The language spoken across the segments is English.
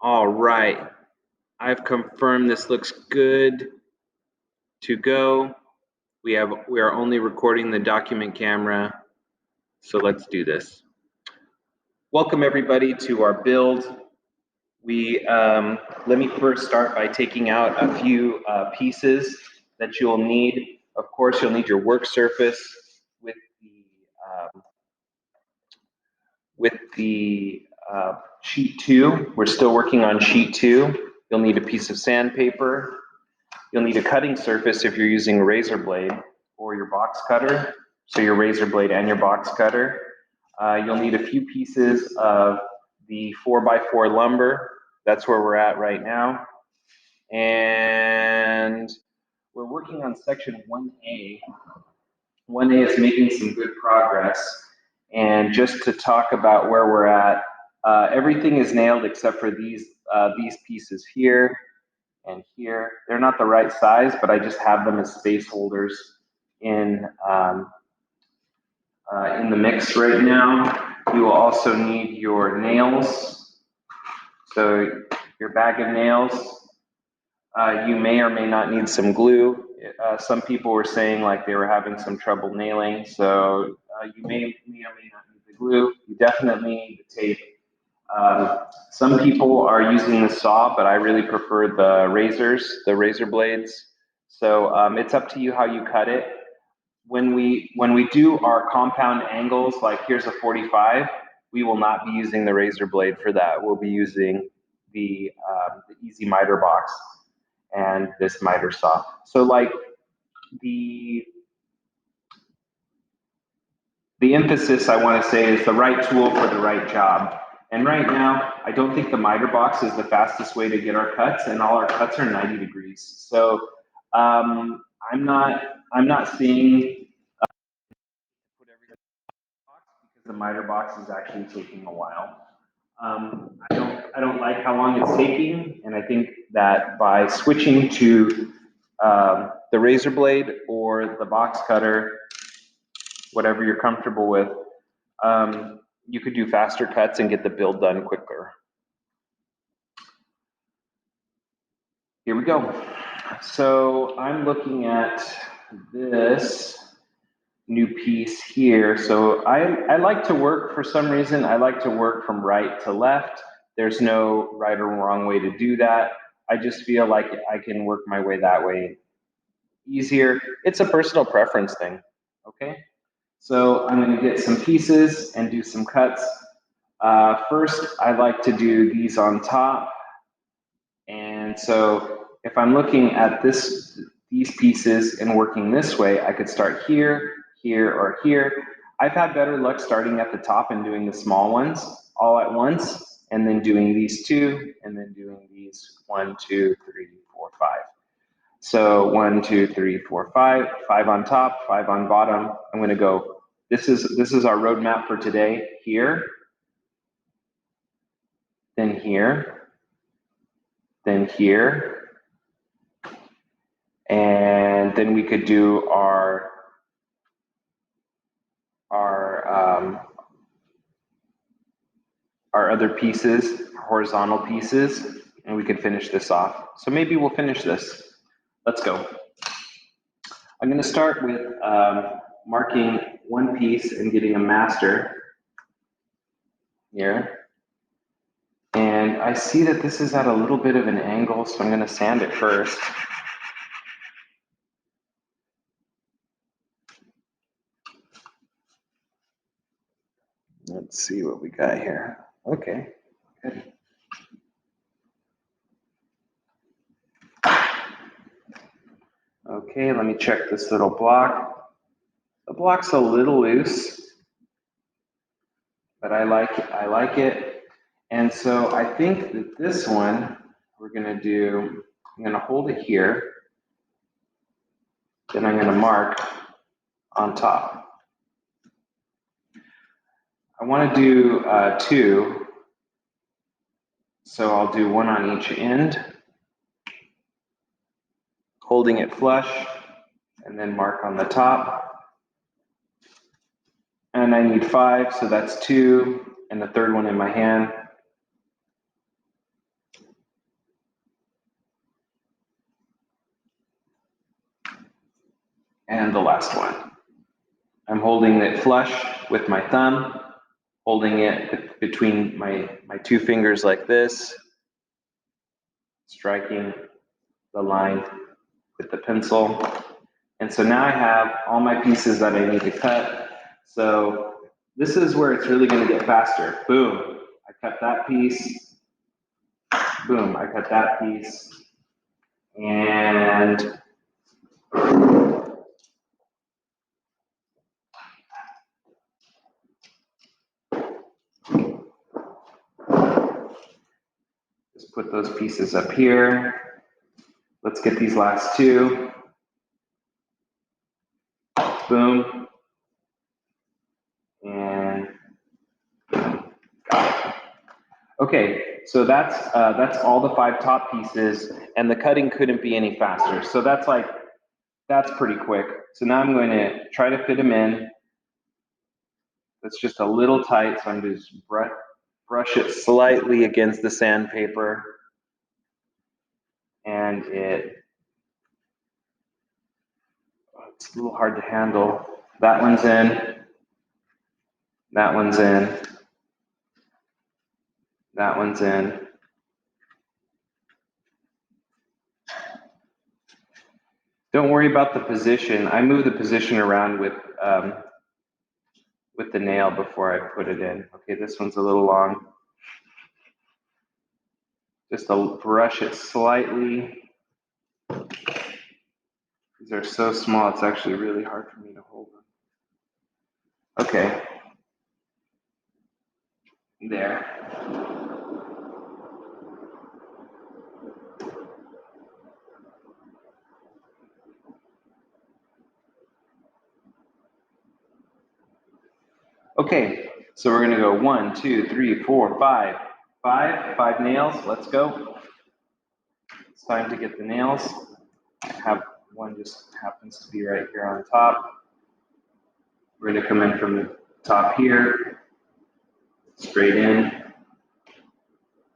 All right, I've confirmed this looks good to go. We are only recording the document camera, so let's do this. Welcome everybody to our build. Let me first start by taking out a few pieces that you'll need. Of course, you'll need your work surface with the sheet 2. We're still working on sheet 2. You'll need a piece of sandpaper. You'll need a cutting surface if you're using a razor blade or your box cutter. So your razor blade and your box cutter. You'll need a few pieces of the 4x4 lumber. That's where we're at right now. And we're working on section 1A. 1A is making some good progress. And just to talk about where we're at, everything is nailed except for these pieces here and here. They're not the right size, but I just have them as space holders in the mix right now. You will also need your nails. So your bag of nails. You may or may not need some glue. Some people were saying like they were having some trouble nailing, so you may or may not need the glue. You definitely need the tape. Some people are using the saw, but I really prefer the razor blades. So it's up to you how you cut it. When we do our compound angles, like here's a 45, we will not be using the razor blade for that. We'll be using the easy miter box and this miter saw. So like the emphasis I want to say is the right tool for the right job. And right now, I don't think the miter box is the fastest way to get our cuts, and all our cuts are 90 degrees. So I'm not seeing put everything in the box because the miter box is actually taking a while. I don't like how long it's taking, and I think that by switching to the razor blade or the box cutter, whatever you're comfortable with, you could do faster cuts and get the build done quicker. Here we go. So I'm looking at this new piece here. So I like to work, for some reason, I like to work from right to left. There's no right or wrong way to do that. I just feel like I can work my way that way easier. It's a personal preference thing, okay? So I'm gonna get some pieces and do some cuts. First, I like to do these on top. And so if I'm looking at these pieces and working this way, I could start here, here, or here. I've had better luck starting at the top and doing the small ones all at once, and then doing these two, and then doing these 1, 2, 3, 4, 5. So 1, 2, 3, 4, 5, 5 on top, 5 on bottom. I'm gonna go, this is our roadmap for today, here, then here, then here, and then we could do our other pieces, horizontal pieces, and we could finish this off. So maybe we'll finish this. Let's go. I'm going to start with marking one piece and getting a master here. And I see that this is at a little bit of an angle, so I'm going to sand it first. Let's see what we got here. Okay, good. Okay, let me check this little block. The block's a little loose, but I like it. And so I think that this one, we're gonna do, I'm gonna hold it here, then I'm gonna mark on top. I wanna do 2, so I'll do 1 on each end, holding it flush, and then mark on the top. And I need 5, so that's 2, and the third one in my hand. And the last one. I'm holding it flush with my thumb, holding it between my two fingers like this, striking the line with the pencil. And so now I have all my pieces that I need to cut. So this is where it's really going to get faster. Boom, I cut that piece. Boom, I cut that piece. And just put those pieces up here. Let's get these last two. Boom. And got it. Okay, so that's all the 5 top pieces, and the cutting couldn't be any faster. So that's pretty quick. So now I'm going to try to fit them in. That's just a little tight, so I'm going to just brush it slightly against the sandpaper, and it's a little hard to handle. That one's in, that one's in, that one's in. Don't worry about the position. I move the position around with the nail before I put it in. Okay, this one's a little long. Just brush it slightly. These are so small, it's actually really hard for me to hold them. Okay. There. Okay, so we're gonna go 1, 2, 3, 4, 5. 5 nails, let's go. It's time to get the nails. I have one just happens to be right here on top. We're gonna come in from the top here, straight in,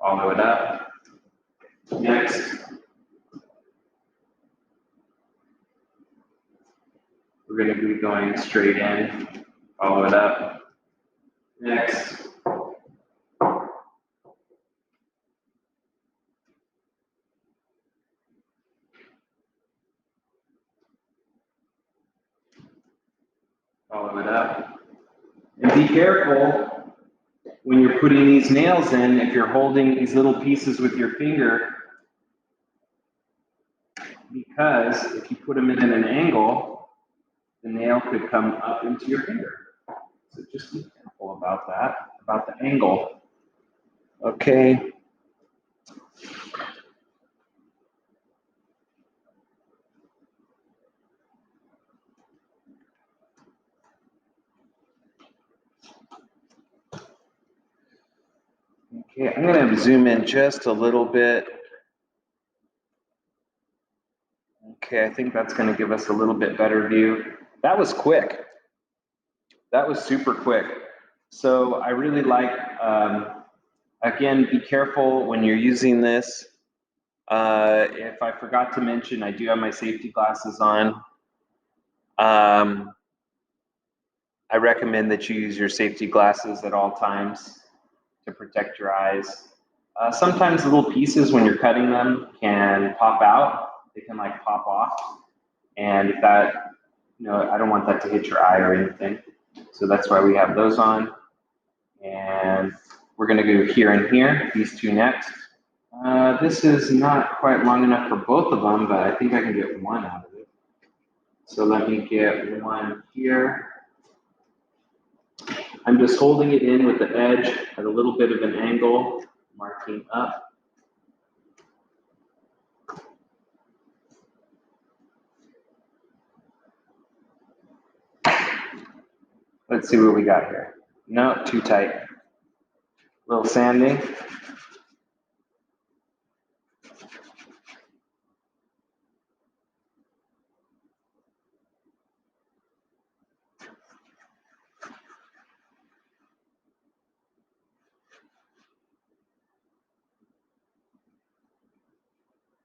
follow it up. Next, we're gonna be going straight in, follow it up. Next. Follow it up. And be careful when you're putting these nails in, if you're holding these little pieces with your finger, because if you put them in at an angle, the nail could come up into your finger. So just be careful about that, about the angle. Okay. Okay, I'm going to zoom in just a little bit. Okay, I think that's going to give us a little bit better view. That was quick. That was super quick. So I really like, again, be careful when you're using this. If I forgot to mention, I do have my safety glasses on. I recommend that you use your safety glasses at all times to protect your eyes. Sometimes little pieces when you're cutting them can pop out. They can like pop off. And if that, I don't want that to hit your eye or anything. So that's why we have those on. And we're gonna go here and here, these two next. This is not quite long enough for both of them, but I think I can get one out of it. So let me get one here. I'm just holding it in with the edge at a little bit of an angle, marking up. Let's see what we got here. No, too tight. A little sanding.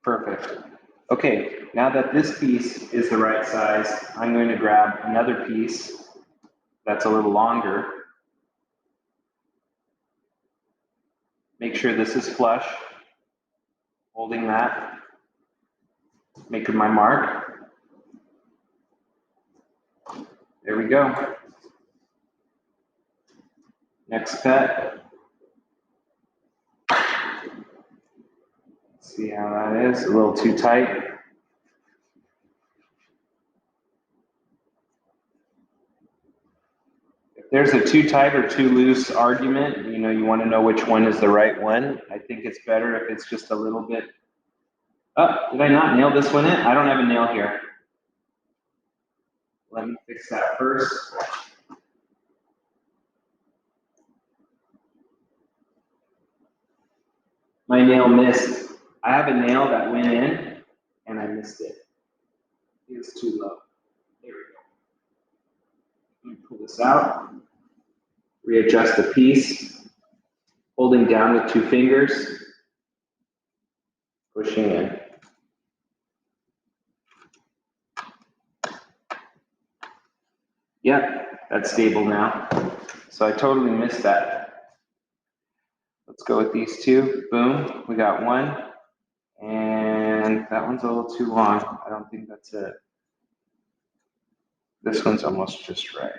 Perfect. Okay, now that this piece is the right size, I'm going to grab another piece that's a little longer. Make sure this is flush, holding that, making my mark. There we go. Next cut. See how that is, a little too tight. If there's a too tight or too loose argument, you want to know which one is the right one. I think it's better if it's just a little bit. Oh, did I not nail this one in? I don't have a nail here. Let me fix that first. My nail missed. I have a nail that went in and I missed it. It was too low. There we go. Let me pull this out. Readjust the piece. Holding down with 2 fingers. Pushing in. Yep, that's stable now. So I totally missed that. Let's go with these 2. Boom, we got one. And that one's a little too long. I don't think that's it. This one's almost just right.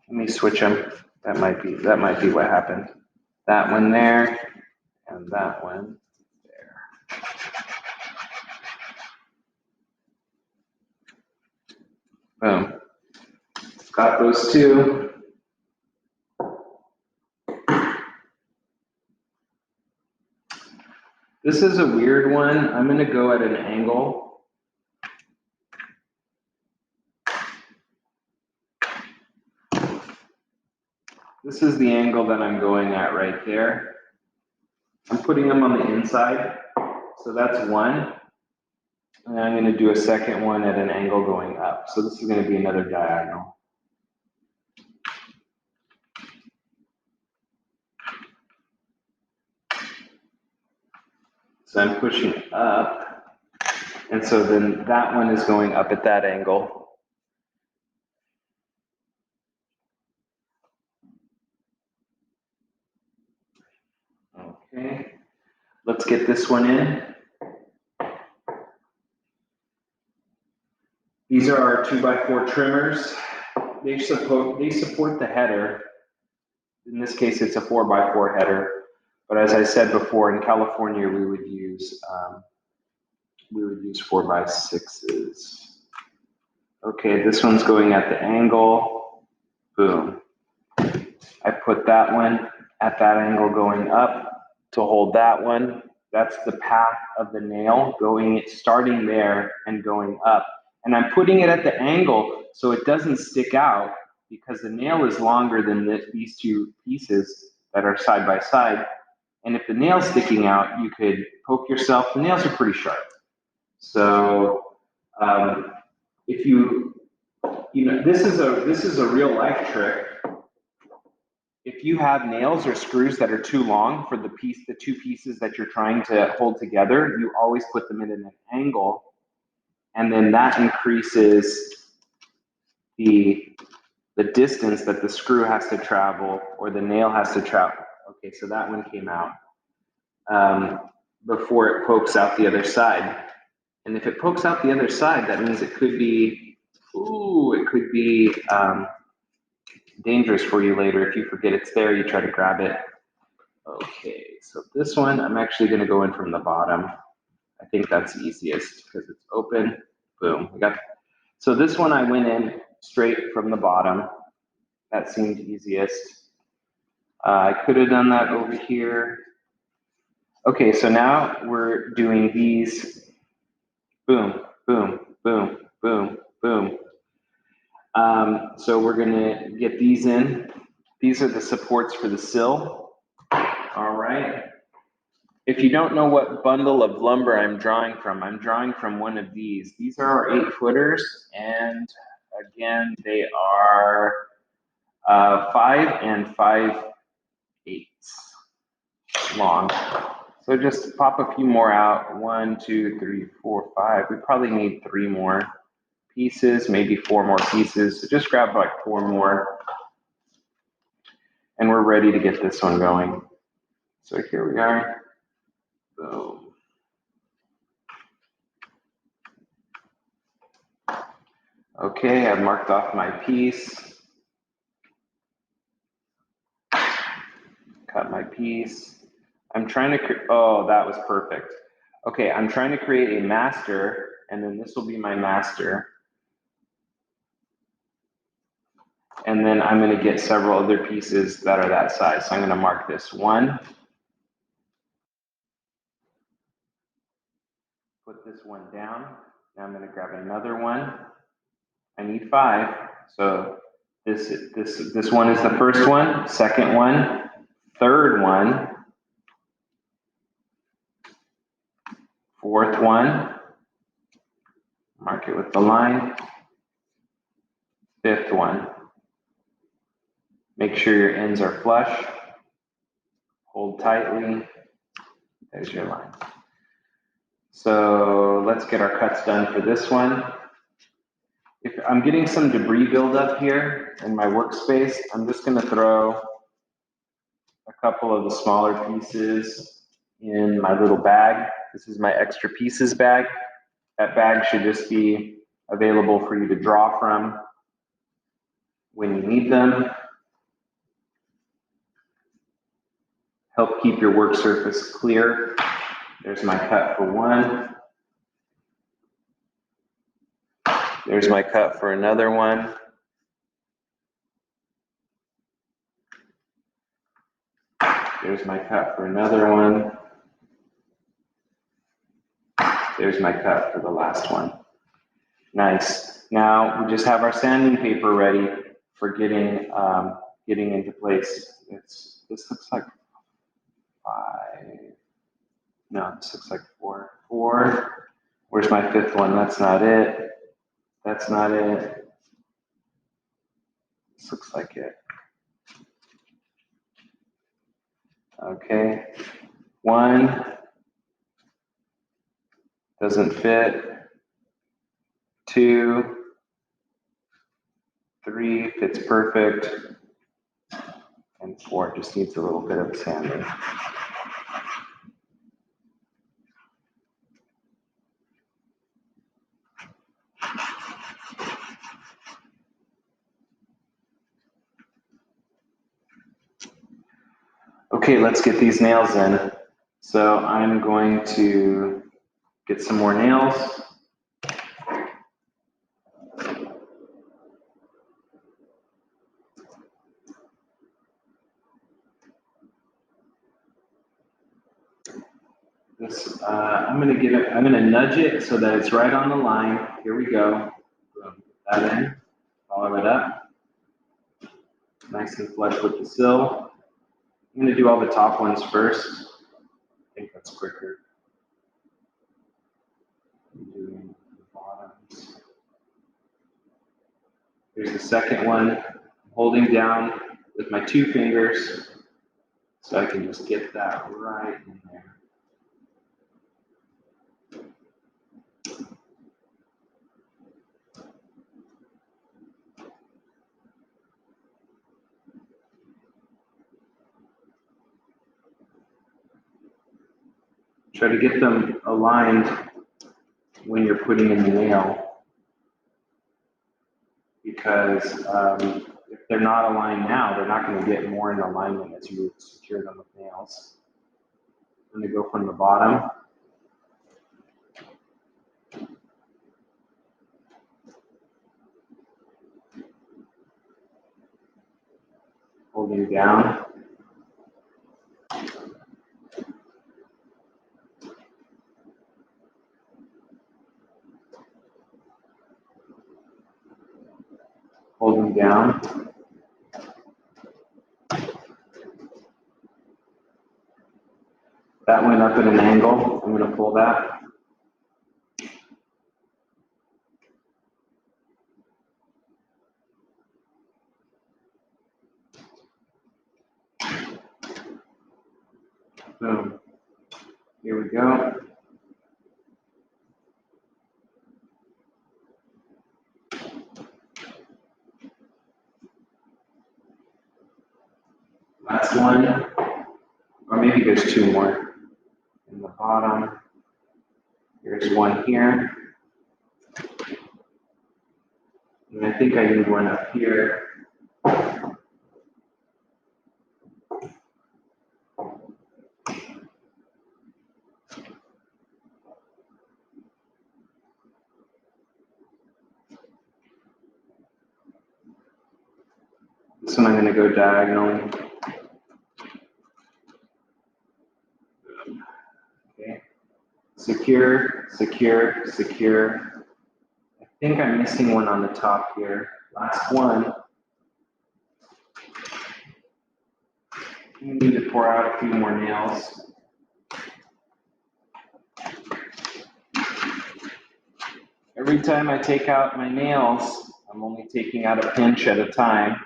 Let me switch them. That might be what happened. That one there, and that one there. Boom. Got those 2. This is a weird one. I'm going to go at an angle. This is the angle that I'm going at right there. I'm putting them on the inside. So that's one. And I'm going to do a second one at an angle going up. So this is going to be another diagonal. So I'm pushing up, and so then that one is going up at that angle. Okay, let's get this one in. These are our 2x4 trimmers. They support the header. In this case, it's a 4x4 header. But as I said before, in California, we would use 4x6s. Okay, this one's going at the angle. Boom. I put that one at that angle going up to hold that one. That's the path of the nail starting there and going up. And I'm putting it at the angle so it doesn't stick out, because the nail is longer than these 2 pieces that are side by side. And if the nail's sticking out, you could poke yourself. The nails are pretty sharp. So if this is a real life trick. If you have nails or screws that are too long for the 2 pieces that you're trying to hold together, you always put them in an angle, and then that increases the distance that the screw has to travel or the nail has to travel. Okay, so that one came out before it pokes out the other side. And if it pokes out the other side, that means it could be, dangerous for you later. If you forget it's there, you try to grab it. Okay, so this one, I'm actually going to go in from the bottom. I think that's easiest because it's open. Boom. So this one I went in straight from the bottom. That seemed easiest. I could have done that over here. Okay, so now we're doing these. Boom, boom, boom, boom, boom. So we're going to get these in. These are the supports for the sill. All right. If you don't know what bundle of lumber I'm drawing from one of these. These are our 8-footers, and again, they are 5 and 5/8 long. So just pop a few more out. 1, 2, 3, 4, 5. We probably need 3 more pieces, maybe 4 more pieces. So just grab like 4 more. And we're ready to get this one going. So here we are. Boom. Okay, I've marked off my piece. Cut my piece. I'm trying to, oh, that was perfect. Okay, I'm trying to create a master, and then this will be my master. And then I'm going to get several other pieces that are that size. So I'm going to mark this 1. Put this one down. Now I'm going to grab another one. I need 5. So this one is the first one, second one, third one, fourth one. Mark it with the line. Fifth one. Make sure your ends are flush. Hold tightly. There's your line. So let's get our cuts done for this one. If I'm getting some debris buildup here in my workspace, I'm just going to throw a couple of the smaller pieces in my little bag. This is my extra pieces bag. That bag should just be available for you to draw from when you need them. Help keep your work surface clear. There's my cut for one. There's my cut for another one. There's my cut for another one. There's my cut for the last one. Nice. Now we just have our sanding paper ready for getting into place. This looks like 5. No, this looks like 4. 4. Where's my 5th one? That's not it. That's not it. This looks like it. Okay. 1 doesn't fit. 2, 3 fits perfect. And 4 just needs a little bit of sanding. Okay, let's get these nails in. So I'm going to get some more nails. I'm gonna nudge it so that it's right on the line. Here we go. Put that in, follow it up. Nice and flush with the sill. I'm gonna do all the top ones first. I think that's quicker. Doing the bottoms. Here's the second one. I'm holding down with my 2 fingers so I can just get that right in there. Try to get them aligned when you're putting in the nail, because if they're not aligned now, they're not going to get more in alignment as you secure them with nails. I'm going to go from the bottom. Holding down. Holding down. That went up at an angle. I'm going to pull that. Boom. Here we go. Last one, or maybe there's two more in the bottom. Here's one here. And I think I need one up here. This one I'm going to go diagonally. Okay. Secure, secure, secure. I think I'm missing one on the top here. Last one. I need to pour out a few more nails. Every time I take out my nails, I'm only taking out a pinch at a time.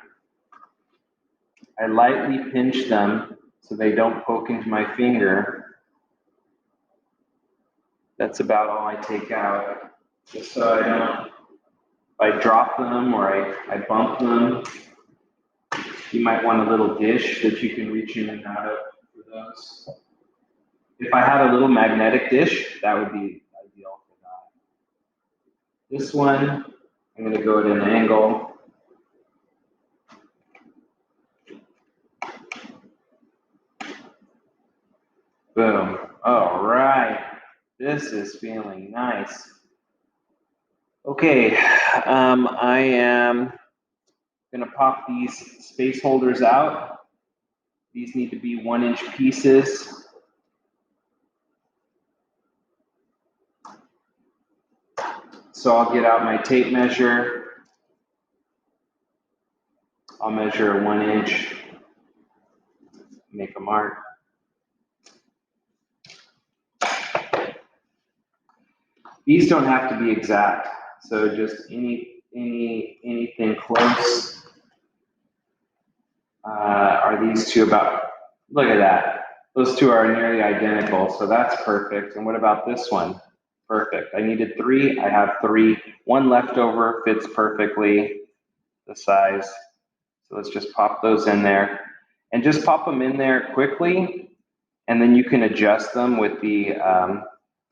I lightly pinch them so they don't poke into my finger. That's about all I take out, just so I don't, if I drop them or I bump them, you might want a little dish that you can reach in and out of for those. If I had a little magnetic dish, that would be ideal for that. This one, I'm going to go at an angle. Boom. All right. This is feeling nice. Okay, I am going to pop these space holders out. These need to be 1-inch pieces. So I'll get out my tape measure. I'll measure 1 inch, make a mark. These don't have to be exact, so just anything close. Are these two about, look at that. Those two are nearly identical, so that's perfect. And what about this one? Perfect. I needed 3, I have 3. One left over fits perfectly the size. So let's just pop those in there. And just pop them in there quickly, and then you can adjust them with the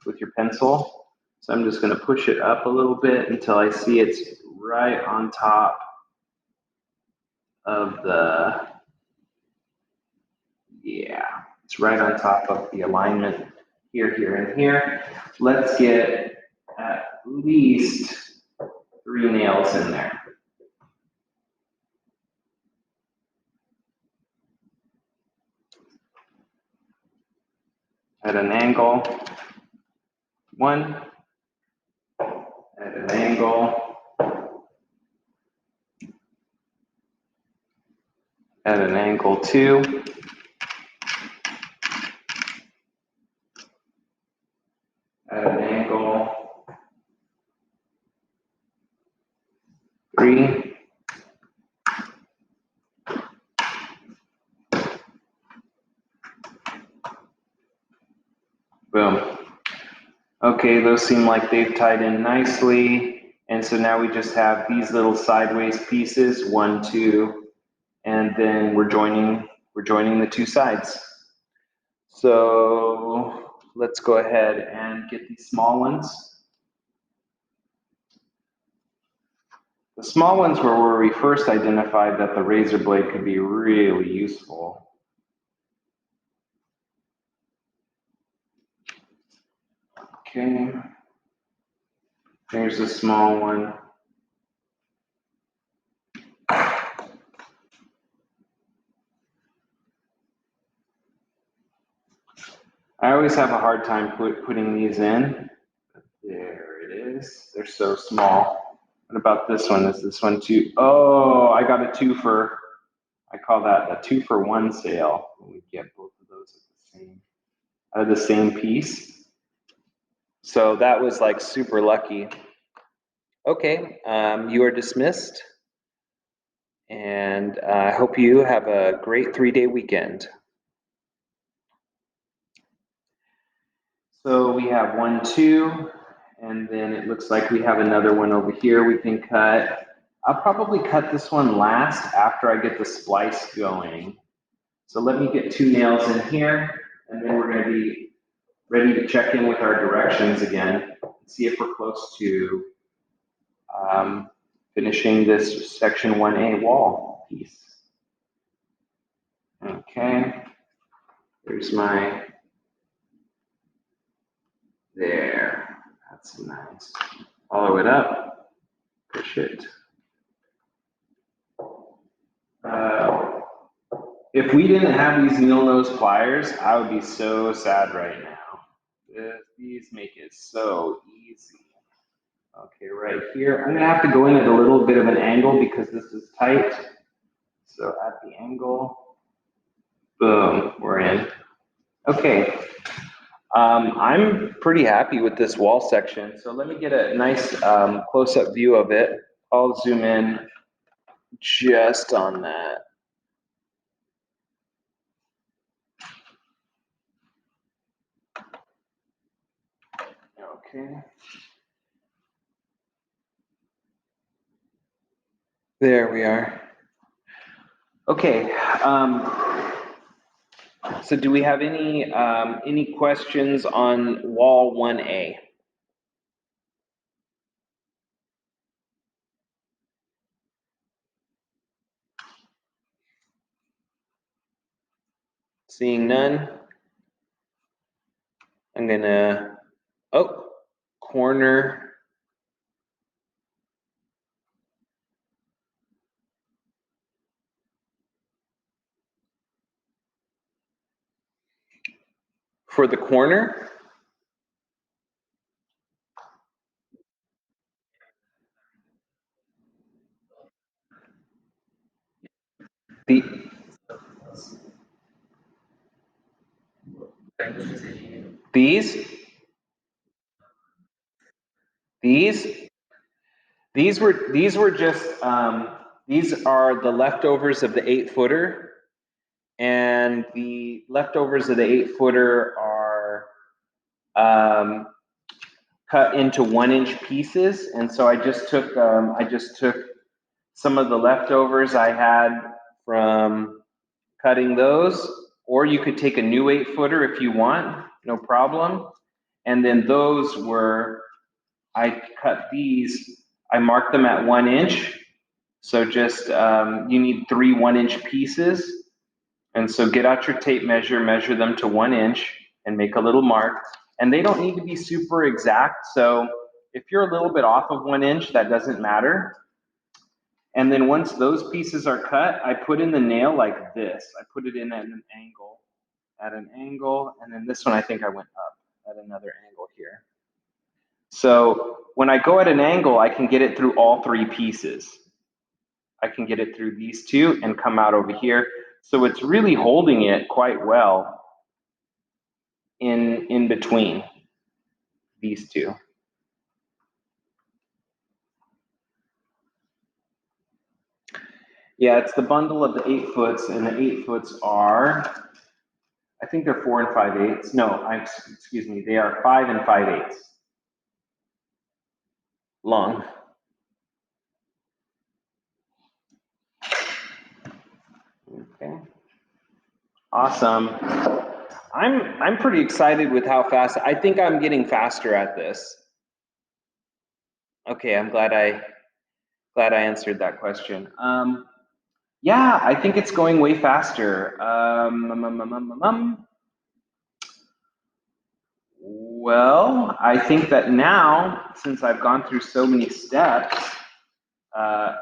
with your pencil. So I'm just going to push it up a little bit until I see it's right on top of the, yeah, it's right on top of the alignment here, here, and here. Let's get at least 3 nails in there. At an angle, 1, at an angle, at an angle 2, at an angle 3, boom. Okay, those seem like they've tied in nicely. And so now we just have these little sideways pieces, 1, 2, and then we're joining the 2 sides. So let's go ahead and get these small ones. The small ones were where we first identified that the razor blade could be really useful. Okay, here's a small one. I always have a hard time putting these in. There it is. They're so small. What about this one? Is this one too? Oh, I got a 2 for, I call that a 2-for-1 sale. We get both of those out of the same piece. So that was like super lucky. Okay, you are dismissed. And I hope you have a great 3-day weekend. So we have 1, 2, and then it looks like we have another one over here we can cut. I'll probably cut this one last after I get the splice going. So let me get 2 nails in here, and then we're going to be ready to check in with our directions again and see if we're close to finishing this section 1A wall piece. Okay, there's my, there, that's nice. Follow it up, push it. If we didn't have these needle nose pliers, I would be so sad right now. These make it so easy. Okay, right here, I'm gonna have to go in at a little bit of an angle because this is tight. So at the angle, boom, we're in. Okay, I'm pretty happy with this wall section. So let me get a nice close-up view of it. I'll zoom in just on that. Okay. There we are. Okay. So do we have any questions on wall 1A? Seeing none, I'm gonna, oh, corner. For the corner, the, these, these, these were just, these are the leftovers of the 8-footer, and the leftovers of the 8-footer are cut into 1-inch pieces, and so I just took some of the leftovers I had from cutting those, or you could take a new 8-footer if you want, no problem. And then those were, I cut these, I marked them at 1 inch. So just, you need 3 1-inch pieces. And so get out your tape measure, measure them to 1 inch and make a little mark. And they don't need to be super exact. So if you're a little bit off of 1 inch, that doesn't matter. And then once those pieces are cut, I put in the nail like this. I put it in at an angle, and then this one I think I went up at another angle here. So when I go at an angle, I can get it through all 3 pieces. I can get it through these 2 and come out over here. So it's really holding it quite well in between these 2. Yeah, it's the bundle of the 8-foots, and the 8-foots are, I think they're 4 5/8. No, excuse me, they are 5 5/8 long. Okay. Awesome. I'm pretty excited with how fast, I think I'm getting faster at this. Okay, I'm glad I answered that question. Yeah, I think it's going way faster. Well, I think that now, since I've gone through so many steps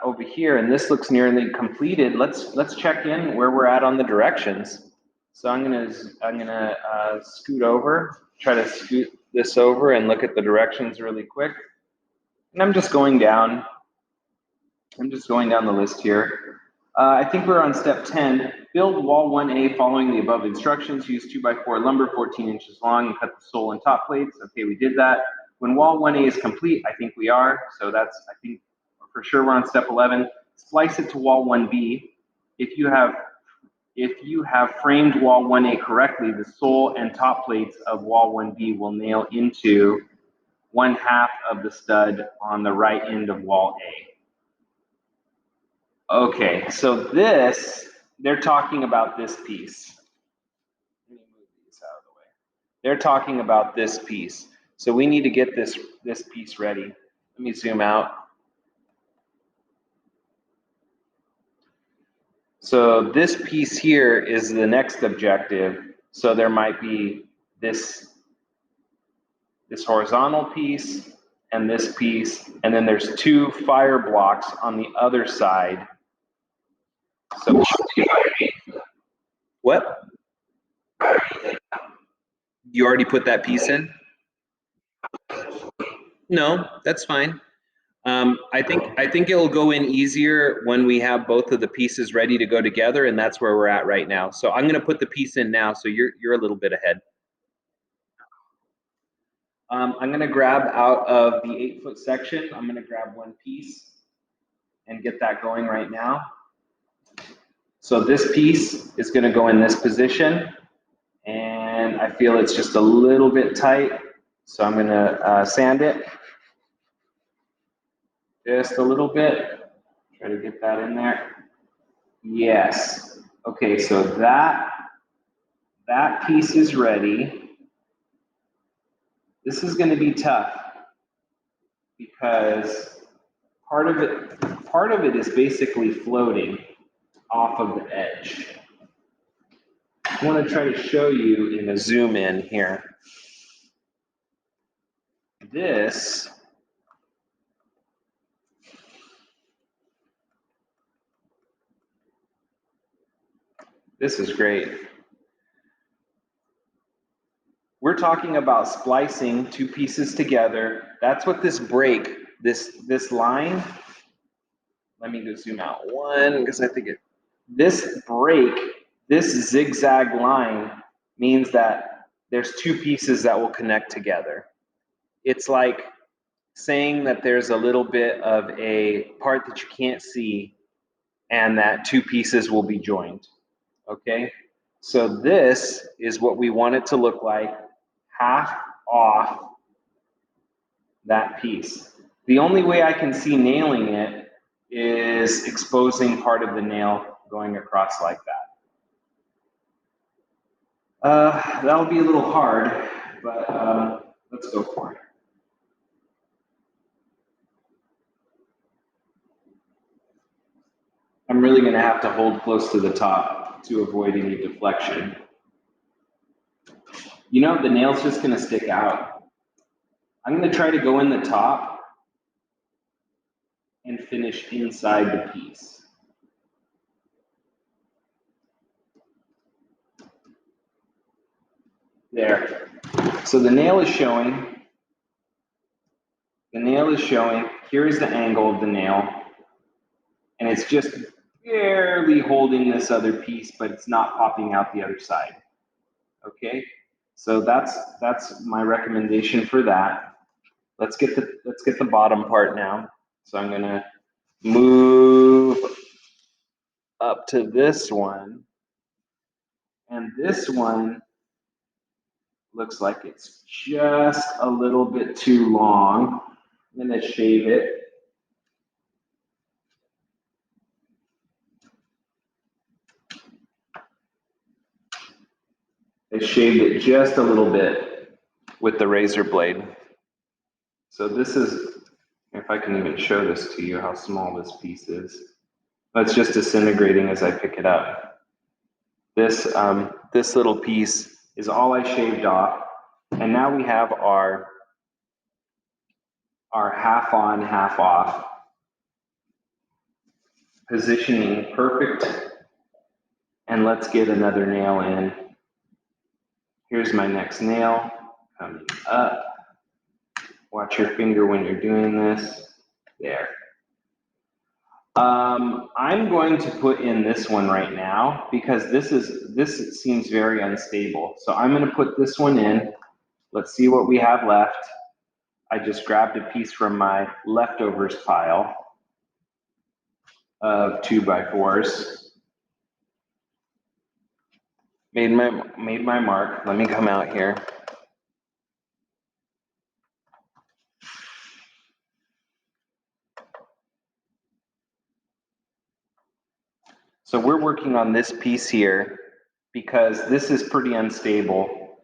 over here, and this looks nearly completed, let's check in where we're at on the directions. So I'm gonna scoot over, try to scoot this over and look at the directions really quick. And I'm just going down the list here. I think we're on step 10. Build wall 1A following the above instructions. Use 2x4 lumber 14 inches long and cut the sole and top plates. Okay, we did that. When wall 1A is complete, I think we are. So that's, I think for sure we're on step 11. Splice it to wall 1B. If you have if you have framed wall 1A correctly, the sole and top plates of wall 1B will nail into 1/2 of the stud on the right end of wall A. Okay, so this, they're talking about this piece. Let me move these out of the way. They're talking about this piece. So we need to get this piece ready. Let me zoom out. So this piece here is the next objective. So there might be this horizontal piece and this piece, and then there's 2 fire blocks on the other side. So what? You already put that piece in? No, that's fine. I think it'll go in easier when we have both of the pieces ready to go together, and that's where we're at right now. So I'm going to put the piece in now, so you're a little bit ahead. I'm going to grab out of the 8-foot section. I'm going to grab one piece and get that going right now. So this piece is going to go in this position, and I feel it's just a little bit tight, so I'm going to sand it just a little bit. Try to get that in there. Yes. Okay, so that piece is ready. This is going to be tough because part of it is basically floating off of the edge. I want to try to show you in a zoom in here. This is great. We're talking about splicing 2 pieces together. That's what this break, this line, let me go zoom out one because I think this break, this zigzag line means that there's 2 pieces that will connect together. It's like saying that there's a little bit of a part that you can't see and that 2 pieces will be joined, okay? So this is what we want it to look like, half off that piece. The only way I can see nailing it is exposing part of the nail going across like that. That'll be a little hard, but let's go for it. I'm really going to have to hold close to the top to avoid any deflection. You know, the nail's just going to stick out. I'm going to try to go in the top and finish inside the piece. There. So the nail is showing. The nail is showing. Here is the angle of the nail. And it's just barely holding this other piece, but it's not popping out the other side. Okay? So that's my recommendation for that. Let's get the bottom part now. So I'm going to move up to this one. And this one looks like it's just a little bit too long. I'm going to shave it. I shaved it just a little bit with the razor blade. So this is, if I can even show this to you, how small this piece is. It's just disintegrating as I pick it up. This little piece is all I shaved off. And now we have our half on, half off. Positioning perfect. And let's get another nail in. Here's my next nail coming up. Watch your finger when you're doing this. There. I'm going to put in this one right now because this seems very unstable. So I'm going to put this one in. Let's see what we have left. I just grabbed a piece from my leftovers pile of 2x4s. Made my mark. Let me come out here. So we're working on this piece here because this is pretty unstable.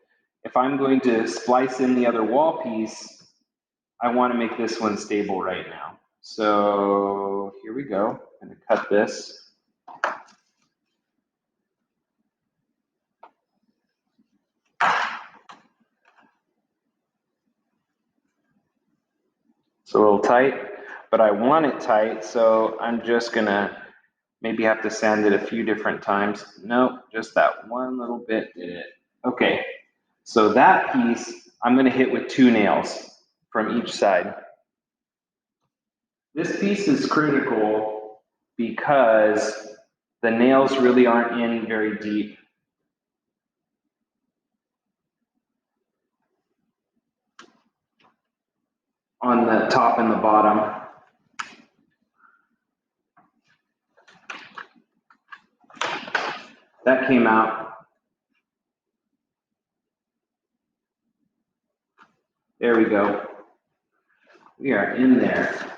If I'm going to splice in the other wall piece, I want to make this one stable right now. So here we go. I'm going to cut this. It's a little tight, but I want it tight, so I'm just gonna maybe have to sand it a few different times. Nope, just that one little bit did it. Okay, so that piece I'm gonna hit with 2 nails from each side. This piece is critical because the nails really aren't in very deep. On the top and the bottom. That came out. There we go. We are in there.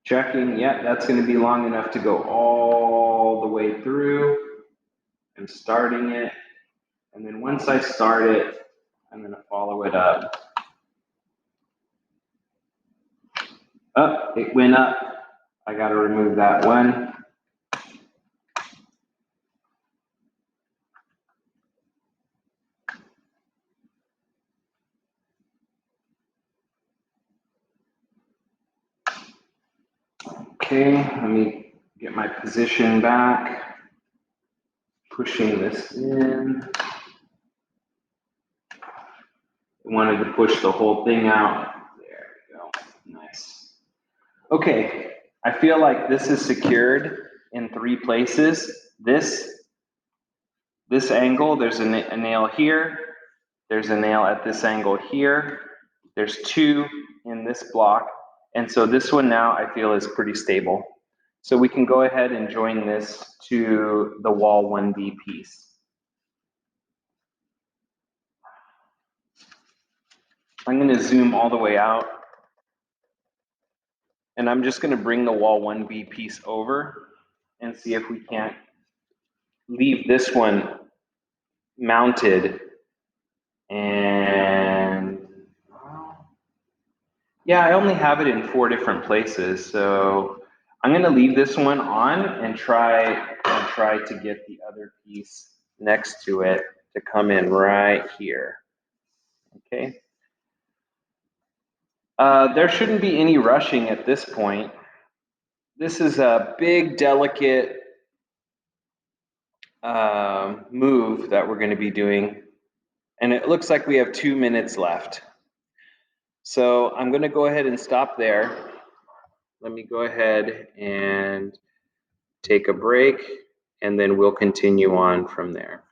Checking, yeah, that's going to be long enough to go all the way through. I'm starting it, and then once I start it, I'm going to follow it up. Oh, it went up. I got to remove that one. Okay, let me get my position back. Pushing this in. I wanted to push the whole thing out. There we go. Nice. Okay, I feel like this is secured in 3 places. This angle, there's a nail here. There's a nail at this angle here. There's 2 in this block. And so this one now I feel is pretty stable. So we can go ahead and join this to the wall 1B piece. I'm going to zoom all the way out. And I'm just going to bring the wall 1B piece over and see if we can't leave this one mounted. And yeah, I only have it in 4 different places. So I'm going to leave this one on and try to get the other piece next to it to come in right here. Okay. There shouldn't be any rushing at this point. This is a big, delicate move that we're going to be doing. And it looks like we have 2 minutes left. So I'm going to go ahead and stop there. Let me go ahead and take a break, and then we'll continue on from there.